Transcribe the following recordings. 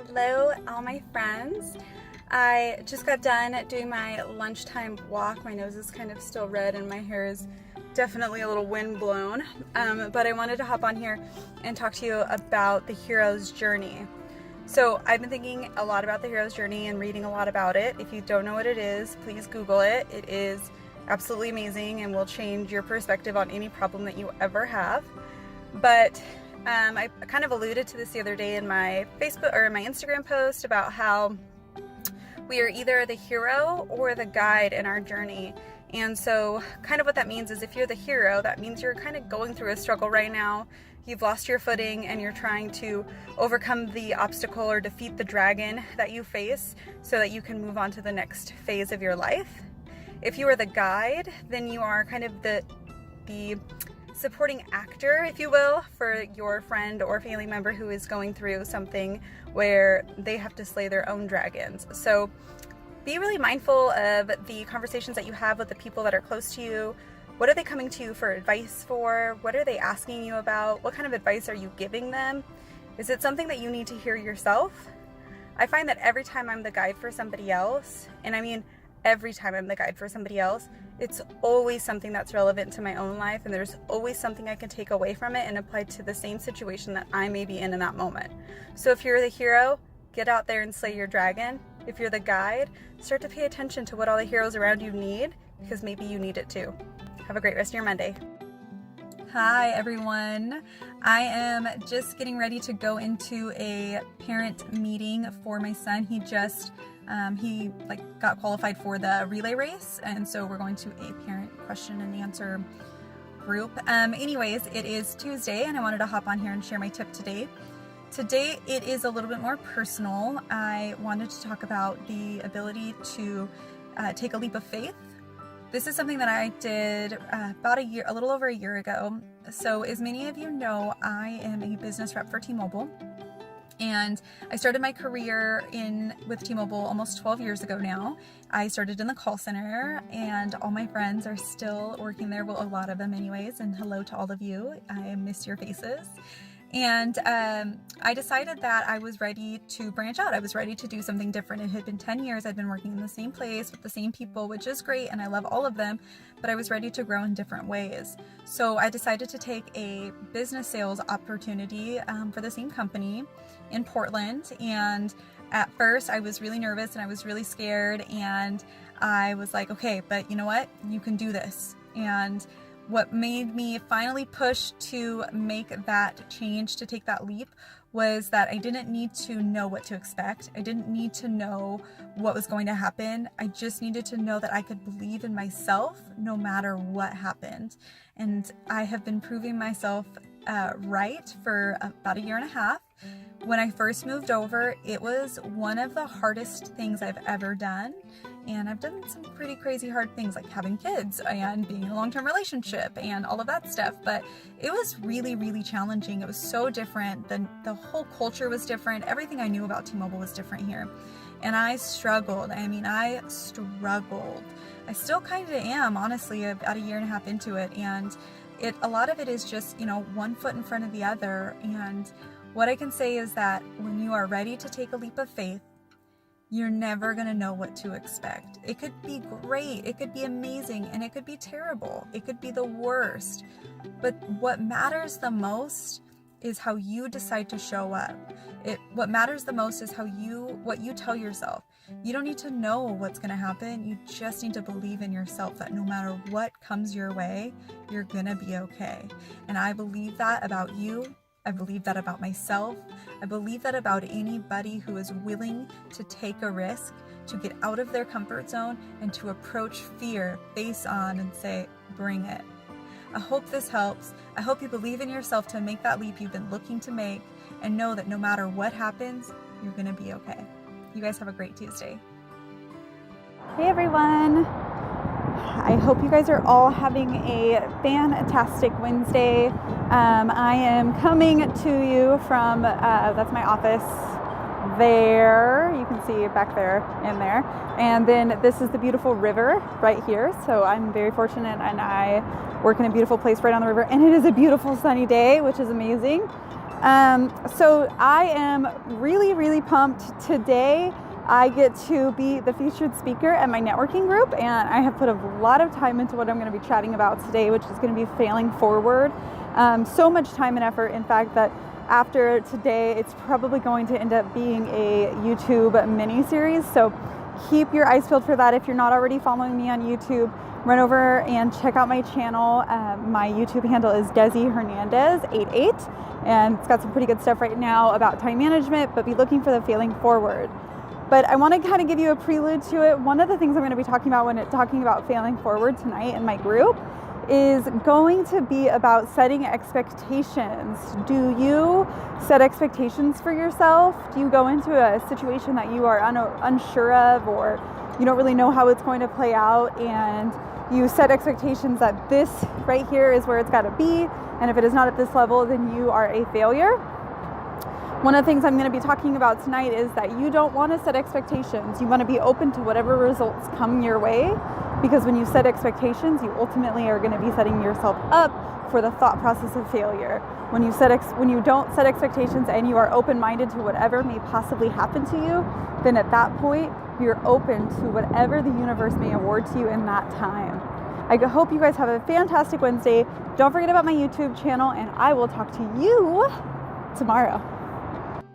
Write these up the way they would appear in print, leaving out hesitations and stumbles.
Hello, all my friends. I just got done doing my lunchtime walk. My nose is kind of still red and my hair is definitely a little wind blown. But I wanted to hop on here and talk to you about the hero's journey. So I've been thinking a lot about the hero's journey and reading a lot about it. If you don't know what it is, please Google it. It is absolutely amazing and will change your perspective on any problem that you ever have. But I kind of alluded to this the other day in my Facebook or my Instagram post about how we are either the hero or the guide in our journey. And so kind of what that means is if you're the hero, that means you're kind of going through a struggle right now. You've lost your footing and you're trying to overcome the obstacle or defeat the dragon that you face so that you can move on to the next phase of your life. If you are the guide, then you are kind of the supporting actor, if you will, for your friend or family member who is going through something where they have to slay their own dragons. So be really mindful of the conversations that you have with the people that are close to you. What are they coming to you for advice for? What are they asking you about? What kind of advice are you giving them? Is it something that you need to hear yourself? I find that every time I'm the guide for somebody else, and I mean every time I'm the guide for somebody else, it's always something that's relevant to my own life, and there's always something I can take away from it and apply to the same situation that I may be in that moment. So if you're the hero, get out there and slay your dragon. If you're the guide, start to pay attention to what all the heroes around you need, because maybe you need it too. Have a great rest of your Monday. Hi everyone. I am just getting ready to go into a parent meeting for my son. He just got qualified for the relay race, and so we're going to a parent question and answer group. Anyways, it is Tuesday and I wanted to hop on here and share my tip today. Today it is a little bit more personal. I wanted to talk about the ability to take a leap of faith. This is something that I did about a little over a year ago. So as many of you know, I am a business rep for T-Mobile. And I started my career with T-Mobile almost 12 years ago now. I started in the call center and all my friends are still working there. Well, a lot of them anyways. And hello to all of you. I miss your faces. And I decided that I was ready to branch out. I was ready to do something different. It had been 10 years. I'd been working in the same place with the same people, which is great. And I love all of them, but I was ready to grow in different ways. So I decided to take a business sales opportunity for the same company in Portland. And at first I was really nervous and I was really scared. And I was like, okay, but you know what? You can do this. And what made me finally push to make that change, to take that leap, was that I didn't need to know what to expect. I didn't need to know what was going to happen. I just needed to know that I could believe in myself no matter what happened. And I have been proving myself right for about a year and a half. When I first moved over, it was one of the hardest things I've ever done. And I've done some pretty crazy hard things like having kids and being in a long-term relationship and all of that stuff. But it was really, really challenging. It was so different. The whole culture was different. Everything I knew about T-Mobile was different here. And I struggled. I struggled. I still kind of am, honestly, about a year and a half into it. And a lot of it is just, one foot in front of the other. And what I can say is that when you are ready to take a leap of faith, you're never going to know what to expect. It could be great, it could be amazing, and it could be terrible. It could be the worst. But what matters the most is how you decide to show up. What matters the most is what you tell yourself. You don't need to know what's going to happen. You just need to believe in yourself that no matter what comes your way, you're going to be okay. And I believe that about you. I believe that about myself. I believe that about anybody who is willing to take a risk, to get out of their comfort zone, and to approach fear face on and say, bring it. I hope this helps. I hope you believe in yourself to make that leap you've been looking to make, and know that no matter what happens, you're going to be okay. You guys have a great Tuesday. Hey everyone. I hope you guys are all having a fantastic Wednesday. I am coming to you from, that's my office there. You can see back there in there. And then this is the beautiful river right here. So I'm very fortunate and I work in a beautiful place right on the river. And it is a beautiful sunny day, which is amazing. So I am really pumped. Today I get to be the featured speaker at my networking group, and I have put a lot of time into what I'm going to be chatting about today, which is going to be failing forward. So much time and effort, in fact, that after today it's probably going to end up being a YouTube mini series. So keep your eyes peeled for that. If you're not already following me on YouTube, run over and check out my channel. My YouTube handle is Dezi Hernandez 88, and it's got some pretty good stuff right now about time management, but be looking for the failing forward. But I want to kind of give you a prelude to it. One of the things I'm going to be talking about when talking about failing forward tonight in my group is going to be about setting expectations. Do you set expectations for yourself? Do you go into a situation that you are unsure of, or you don't really know how it's going to play out, and you set expectations that this right here is where it's got to be, and if it is not at this level, then you are a failure? One of the things I'm going to be talking about tonight is that you don't want to set expectations. You want to be open to whatever results come your way, because when you set expectations, you ultimately are going to be setting yourself up for the thought process of failure. When you don't set expectations and you are open-minded to whatever may possibly happen to you, then at that point, you're open to whatever the universe may award to you in that time. I hope you guys have a fantastic Wednesday. Don't forget about my YouTube channel, and I will talk to you tomorrow.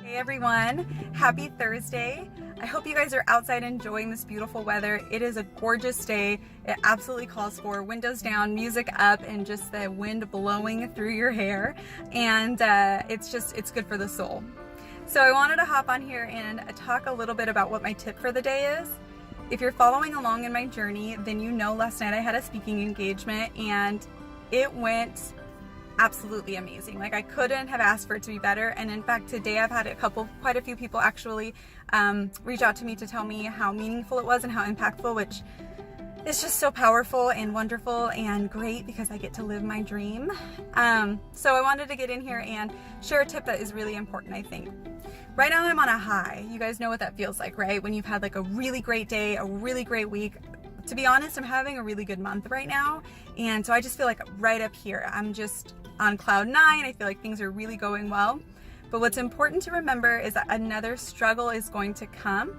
Hey everyone, happy Thursday. I hope you guys are outside enjoying this beautiful weather. It is a gorgeous day. It absolutely calls for windows down, music up, and just the wind blowing through your hair. And it's good for the soul. So I wanted to hop on here and talk a little bit about what my tip for the day is. If you're following along in my journey, then you know last night I had a speaking engagement and it went absolutely amazing. Like, I couldn't have asked for it to be better. And in fact, today I've had quite a few people actually reach out to me to tell me how meaningful it was and how impactful, which is just so powerful and wonderful and great because I get to live my dream. So I wanted to get in here and share a tip that is really important, I think. Right now I'm on a high. You guys know what that feels like, right? When you've had like a really great day, a really great week. To be honest, I'm having a really good month right now. And so I just feel like right up here. I'm just on cloud 9. I feel like things are really going well. But what's important to remember is that another struggle is going to come.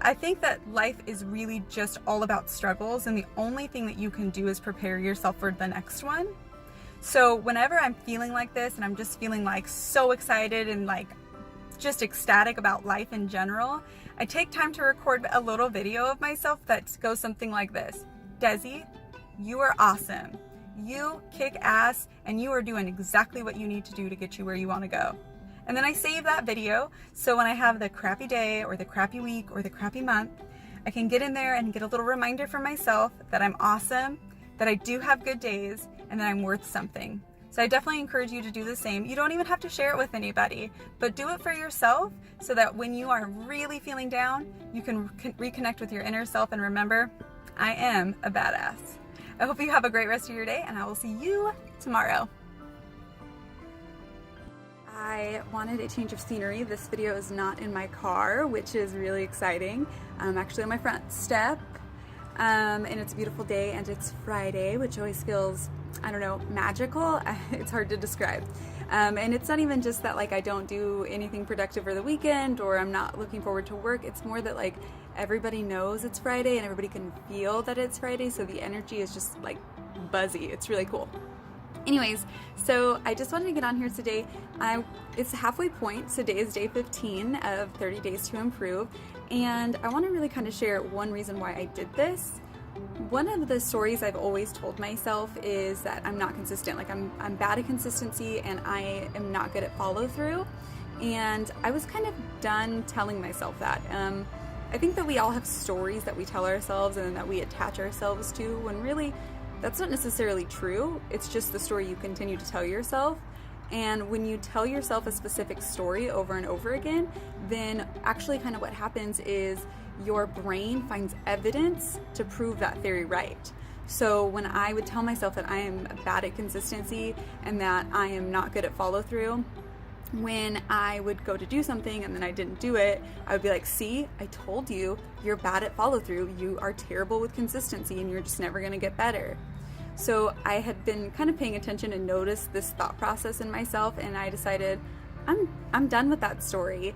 I think that life is really just all about struggles, and the only thing that you can do is prepare yourself for the next one. So whenever I'm feeling like this and I'm just feeling like so excited and like just ecstatic about life in general, I take time to record a little video of myself that goes something like this. Dezi, you are awesome. You kick ass, and you are doing exactly what you need to do to get you where you want to go. And then I save that video, so when I have the crappy day or the crappy week or the crappy month, I can get in there and get a little reminder for myself that I'm awesome, that I do have good days, and that I'm worth something. So I definitely encourage you to do the same. You don't even have to share it with anybody, but do it for yourself so that when you are really feeling down, you can reconnect with your inner self and remember, I am a badass. I hope you have a great rest of your day, and I will see you tomorrow. I wanted a change of scenery. This video is not in my car, which is really exciting. I'm actually on my front step, and it's a beautiful day, and it's Friday, which always feels, I don't know, magical. It's hard to describe. And it's not even just that like I don't do anything productive for the weekend or I'm not looking forward to work. It's more that like everybody knows it's Friday and everybody can feel that it's Friday, so the energy is just like buzzy. It's really cool. Anyways, so I just wanted to get on here today. It's a halfway point. Today is day 15 of 30 days to improve, and I want to really kind of share one reason why I did this. One of the stories I've always told myself is that I'm not consistent. Like I'm bad at consistency and I am not good at follow through. And I was kind of done telling myself that. I think that we all have stories that we tell ourselves and that we attach ourselves to, when really that's not necessarily true. It's just the story you continue to tell yourself. And when you tell yourself a specific story over and over again, then actually kind of what happens is your brain finds evidence to prove that theory right. So when I would tell myself that I am bad at consistency and that I am not good at follow through, when I would go to do something and then I didn't do it, I would be like, see, I told you, you're bad at follow through. You are terrible with consistency and you're just never going to get better. So I had been kind of paying attention and noticed this thought process in myself, and I decided, I'm done with that story.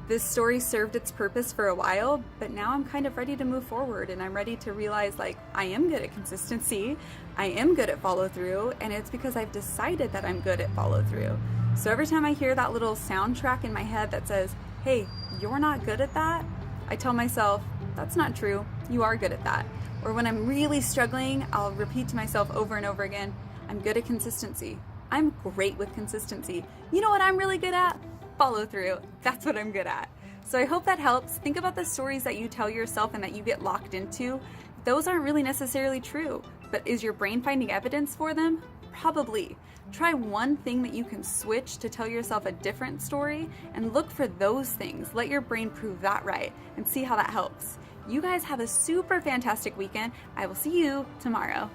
This story served its purpose for a while, but now I'm kind of ready to move forward, and I'm ready to realize, like, I am good at consistency, I am good at follow through, and it's because I've decided that I'm good at follow through. So every time I hear that little soundtrack in my head that says, hey, you're not good at that, I tell myself, that's not true, you are good at that. Or when I'm really struggling, I'll repeat to myself over and over again, I'm good at consistency. I'm great with consistency. You know what I'm really good at? Follow through. That's what I'm good at. So I hope that helps. Think about the stories that you tell yourself and that you get locked into. Those aren't really necessarily true, but is your brain finding evidence for them? Probably. Try one thing that you can switch to tell yourself a different story and look for those things. Let your brain prove that right and see how that helps. You guys have a super fantastic weekend. I will see you tomorrow.